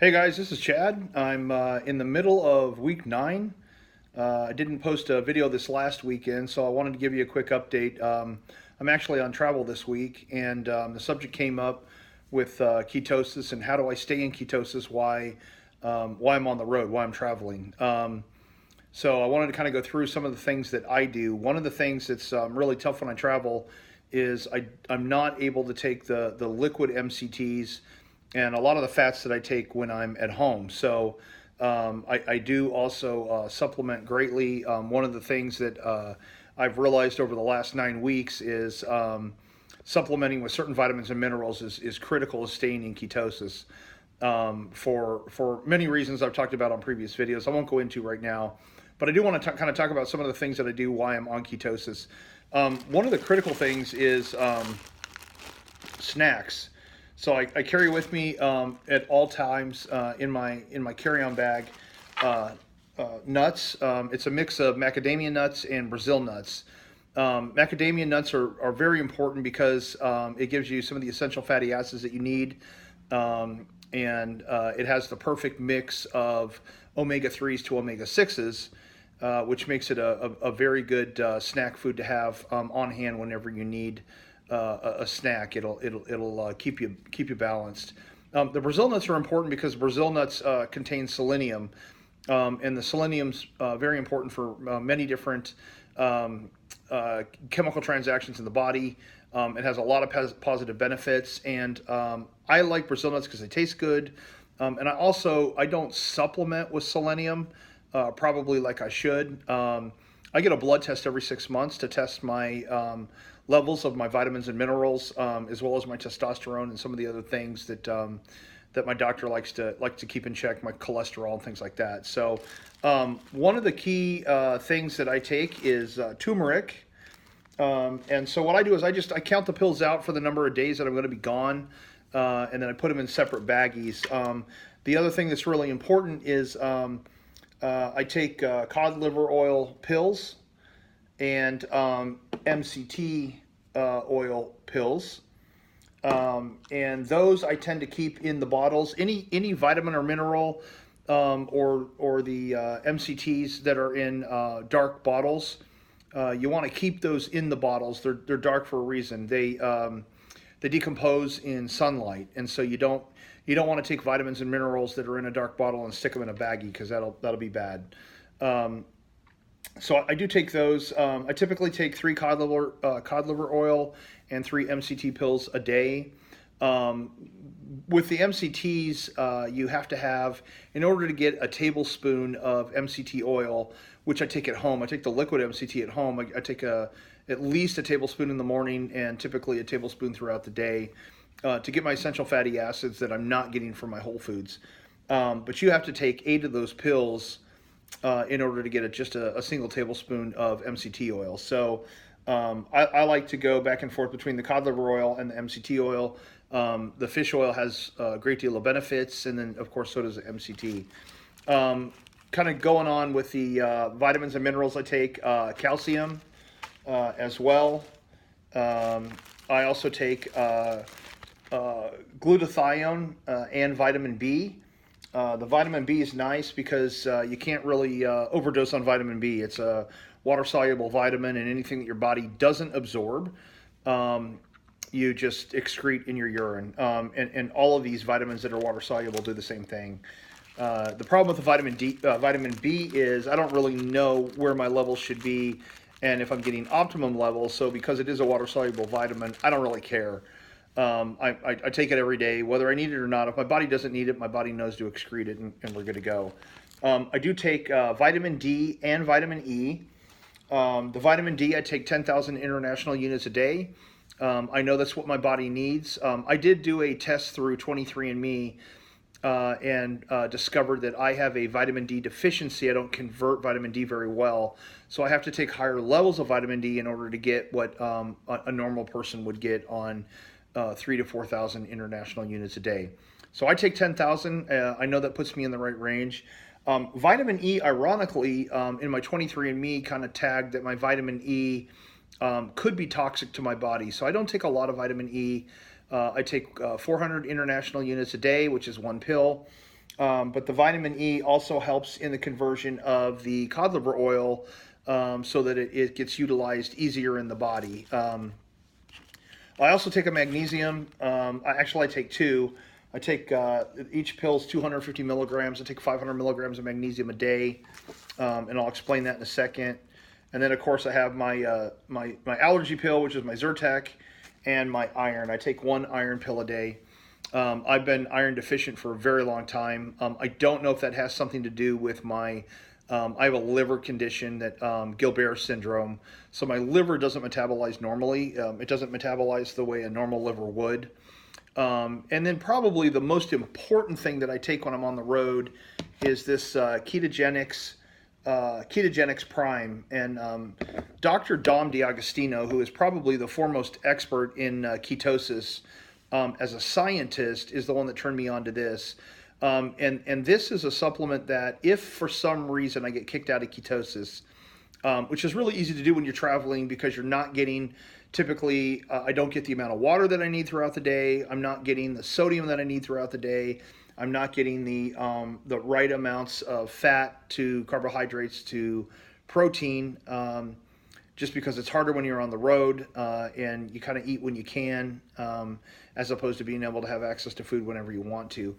Hey guys, this is Chad. I'm in the middle of week 9. I didn't post a video this last weekend, so I wanted to give you a quick update. I'm actually on travel this week, and the subject came up with ketosis and how do I stay in ketosis, why I'm on the road, why I'm traveling. So I wanted to kind of go through some of the things that I do. One of the things that's really tough when I travel is I'm not able to take the liquid MCTs and a lot of the fats that I take when I'm at home. So I do also supplement greatly. One of the things that I've realized over the last 9 weeks is supplementing with certain vitamins and minerals is critical to staying in ketosis for many reasons I've talked about on previous videos. I won't go into right now, but I do want to kind of talk about some of the things that I do, why I'm on ketosis. One of the critical things is snacks. So I carry with me at all times in my carry-on bag nuts. It's a mix of macadamia nuts and Brazil nuts. Macadamia nuts are very important because it gives you some of the essential fatty acids that you need, and it has the perfect mix of omega-3s to omega-6s, which makes it a very good snack food to have on hand whenever you need a snack. It'll keep you balanced. The Brazil nuts are important because Brazil nuts contain selenium, and the selenium's very important for many different chemical transactions in the body. It has a lot of positive benefits, and I like Brazil nuts because they taste good. And I don't supplement with selenium, probably like I should. I get a blood test every 6 months to test my levels of my vitamins and minerals, as well as my testosterone and some of the other things that my doctor likes to keep in check, my cholesterol and things like that. So one of the key things that I take is turmeric. And so what I do is I count the pills out for the number of days that I'm going to be gone, and then I put them in separate baggies. The other thing that's really important is I take cod liver oil pills and MCT oil pills. And those I tend to keep in the bottles. Any vitamin or mineral or the MCTs that are in dark bottles, you want to keep those in the bottles. They're dark for a reason. They decompose in sunlight, and so you don't want to take vitamins and minerals that are in a dark bottle and stick them in a baggie because that'll be bad. So I do take those. I typically take 3 cod liver oil and 3 MCT pills a day. With the MCTs, you have to have, in order to get a tablespoon of MCT oil, which I take at home. I take the liquid MCT at home. I take at least a tablespoon in the morning and typically a tablespoon throughout the day to get my essential fatty acids that I'm not getting from my whole foods. But you have to take 8 of those pills in order to get just a single tablespoon of MCT oil. So I like to go back and forth between the cod liver oil and the MCT oil. The fish oil has a great deal of benefits, and then, of course, so does the MCT. Kind of going on with the vitamins and minerals, I take calcium as well. I also take glutathione and vitamin B. The vitamin B is nice because you can't really overdose on vitamin B. It's a water-soluble vitamin, and anything that your body doesn't absorb, you just excrete in your urine. And all of these vitamins that are water-soluble do the same thing. The problem with the vitamin B is I don't really know where my levels should be and if I'm getting optimum levels. So because it is a water-soluble vitamin, I don't really care. I take it every day, whether I need it or not. If my body doesn't need it, my body knows to excrete it, and we're good to go. I do take vitamin D and vitamin E. The vitamin D, I take 10,000 international units a day. I know that's what my body needs. I did do a test through 23andMe and discovered that I have a vitamin D deficiency. I don't convert vitamin D very well, so I have to take higher levels of vitamin D in order to get what a normal person would get on 3,000 to 4,000 international units a day. So I take 10,000. I know that puts me in the right range. Vitamin E, ironically, in my 23andMe kind of tagged that my vitamin E could be toxic to my body. So I don't take a lot of vitamin E. I take 400 international units a day, which is 1 pill. But the vitamin E also helps in the conversion of the cod liver oil, so that it gets utilized easier in the body. I also take a magnesium. I take two. I take each pill's 250 milligrams. I take 500 milligrams of magnesium a day, and I'll explain that in a second. And then, of course, I have my allergy pill, which is my Zyrtec, and my iron. I take one iron pill a day. I've been iron deficient for a very long time. I don't know if that has something to do with my. I have a liver condition that Gilbert syndrome, so my liver doesn't metabolize normally. It doesn't metabolize the way a normal liver would. And then probably the most important thing that I take when I'm on the road is this Ketogenics Prime. And Dr. Dom D'Agostino, who is probably the foremost expert in ketosis as a scientist, is the one that turned me on to this. And this is a supplement that, if for some reason I get kicked out of ketosis, which is really easy to do when you're traveling because you're not getting, typically, I don't get the amount of water that I need throughout the day. I'm not getting the sodium that I need throughout the day. I'm not getting the right amounts of fat to carbohydrates to protein, just because it's harder when you're on the road, and you kind of eat when you can, as opposed to being able to have access to food whenever you want to.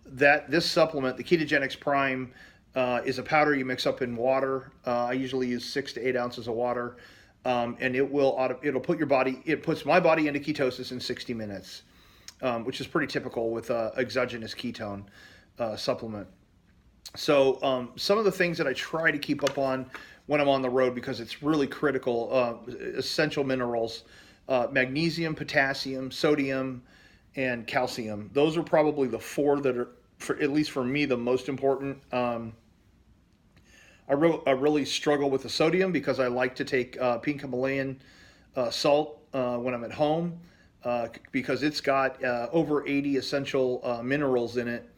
This supplement, the Ketogenics Prime, is a powder you mix up in water. I usually use 6 to 8 ounces of water, and it'll puts my body into ketosis in 60 minutes, which is pretty typical with exogenous ketone supplement. So some of the things that I try to keep up on when I'm on the road, because it's really critical, essential minerals, magnesium, potassium, sodium, and calcium. Those are probably the four that are, at least for me, the most important. I really struggle with the sodium because I like to take pink Himalayan salt when I'm at home, because it's got over 80 essential minerals in it,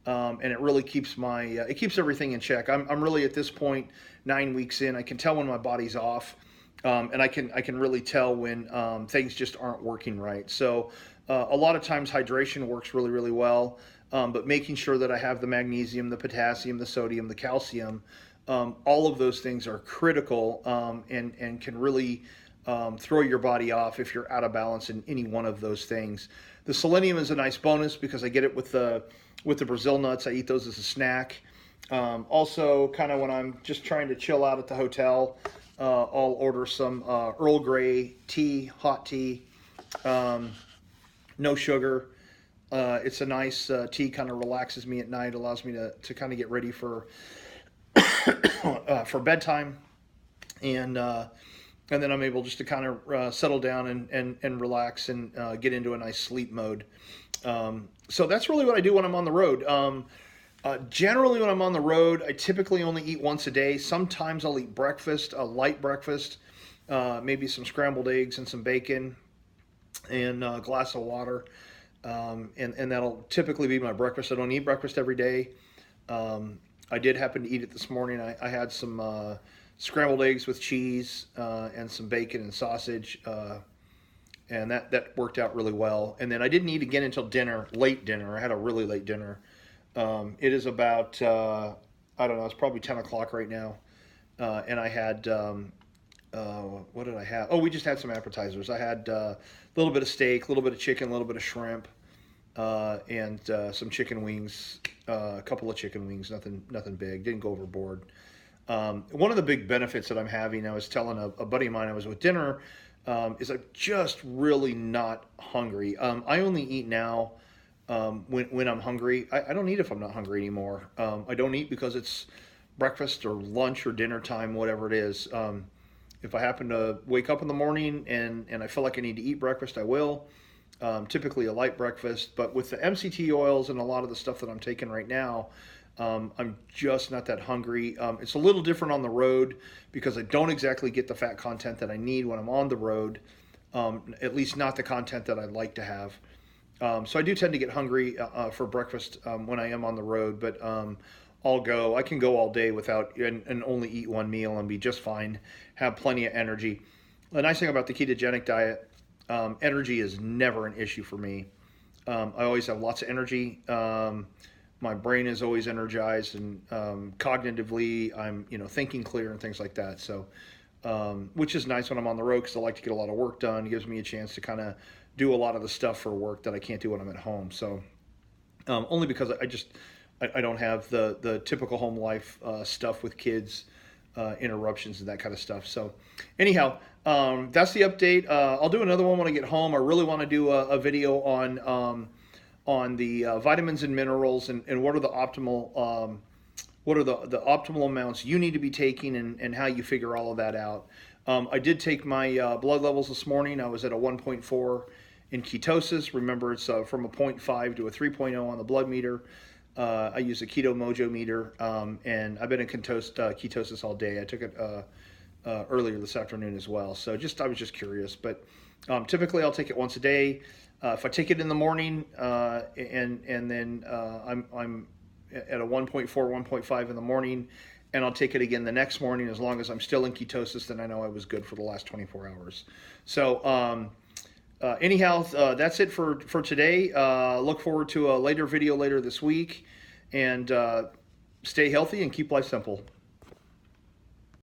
and it really keeps it keeps everything in check. I'm really, at this point, 9 weeks in, I can tell when my body's off, and I can really tell when things just aren't working right. So a lot of times hydration works really, really well, but making sure that I have the magnesium, the potassium, the sodium, the calcium, all of those things are critical, and can really throw your body off if you're out of balance in any one of those things. The selenium is a nice bonus because I get it with the Brazil nuts. I eat those as a snack. Also, kind of when I'm just trying to chill out at the hotel, I'll order some Earl Grey tea, hot tea, no sugar. It's a nice tea, kind of relaxes me at night, allows me to kind of get ready for for bedtime, and then I'm able just to kind of settle down and relax and get into a nice sleep mode. So that's really what I do when I'm on the road. Generally, when I'm on the road, I typically only eat once a day. Sometimes I'll eat breakfast, a light breakfast, maybe some scrambled eggs and some bacon, and a glass of water. And that'll typically be my breakfast. I don't eat breakfast every day. I did happen to eat it this morning. I had some scrambled eggs with cheese and some bacon and sausage, and that worked out really well. And then I didn't eat again until dinner, late dinner. I had a really late dinner. It is about, I don't know, it's probably 10 o'clock right now. And I had, what did I have? Oh, we just had some appetizers. I had a little bit of steak, a little bit of chicken, a little bit of shrimp, and some chicken wings, a couple of chicken wings, nothing big, didn't go overboard. One of the big benefits that I'm having, I was telling a buddy of mine I was with dinner, is I'm just really not hungry. I only eat now when I'm hungry. I don't eat if I'm not hungry anymore. I don't eat because it's breakfast or lunch or dinner time, whatever it is. If I happen to wake up in the morning and I feel like I need to eat breakfast, I will. Typically a light breakfast, but with the MCT oils and a lot of the stuff that I'm taking right now, I'm just not that hungry. It's a little different on the road because I don't exactly get the fat content that I need when I'm on the road, at least not the content that I'd like to have. So I do tend to get hungry for breakfast when I am on the road, but I can go all day without and only eat one meal and be just fine, have plenty of energy. The nice thing about the ketogenic diet, energy is never an issue for me. I always have lots of energy. my brain is always energized, and cognitively I'm thinking clear and things like that. So which is nice when I'm on the road because I like to get a lot of work done. It gives me a chance to kind of do a lot of the stuff for work that I can't do when I'm at home. So only because I don't have the typical home life stuff with kids, interruptions and that kind of stuff. So anyhow, that's the update. I'll do another one when I get home. I really want to do a video on the vitamins and minerals, and what are the optimal the optimal amounts you need to be taking, and how you figure all of that out. I did take my blood levels this morning. I was at a 1.4 in ketosis. Remember, it's from a 0.5 to a 3.0 on the blood meter. I use a Keto Mojo meter, and I've been in ketosis all day. I took it earlier this afternoon as well. So I was just curious, but typically I'll take it once a day. If I take it in the morning, and then I'm at a 1.4, 1.5 in the morning, and I'll take it again the next morning. As long as I'm still in ketosis, then I know I was good for the last 24 hours. So anyhow, that's it for today. Look forward to a later video later this week, and stay healthy and keep life simple.